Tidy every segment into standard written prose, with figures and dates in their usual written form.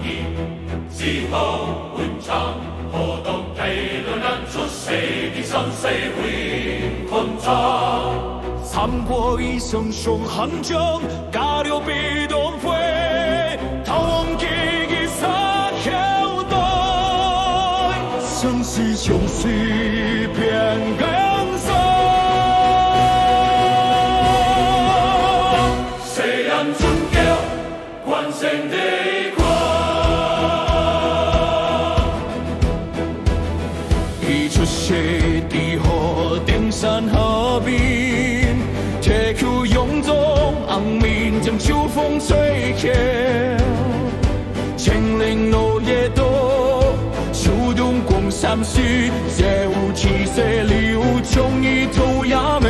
义，之後換場，何當計論人出世的生死會混雜。三國一生雄悍將，加料必動飛，逃亡記憶撒口袋，生死相隨變更深。誰人尊驕關聖的光？一出血地火定山河邊，鐵骨擁中昂鳴，將秋風吹響。千里落葉多，觸動光閃爍，這無氣色流衝一頭亞美。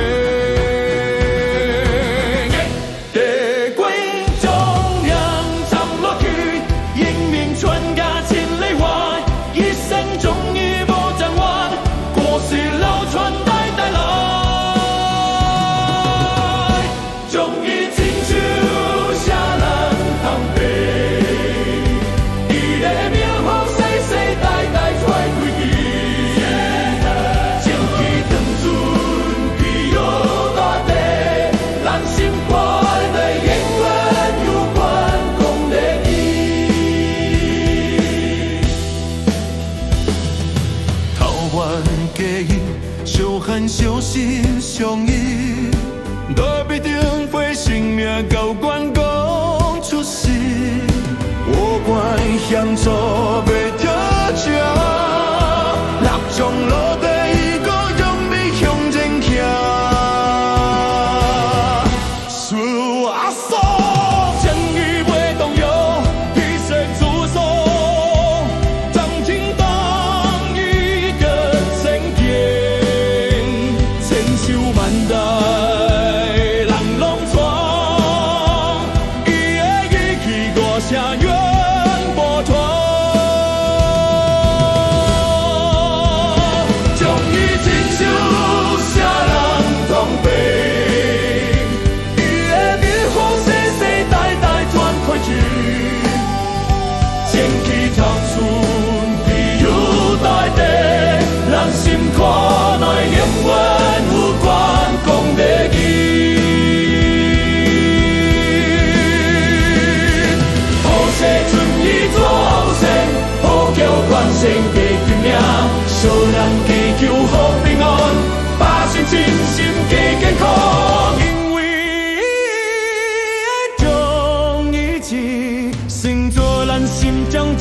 相喊相信相依，都必定会性命高官公出世。我管向左被特价，六种路第一个用力向前行。苏阿苏，正义未动摇，披身出手，张庭当一个圣殿。万代人拢闯，伊的义气我声远波传。将伊亲手写人同悲，伊的名号世世代代传开去，前去头寸必有大地，人心看来永远。生地拼命，小人祈求好平安，百姓真心加健康。因为将意志，成就咱心中。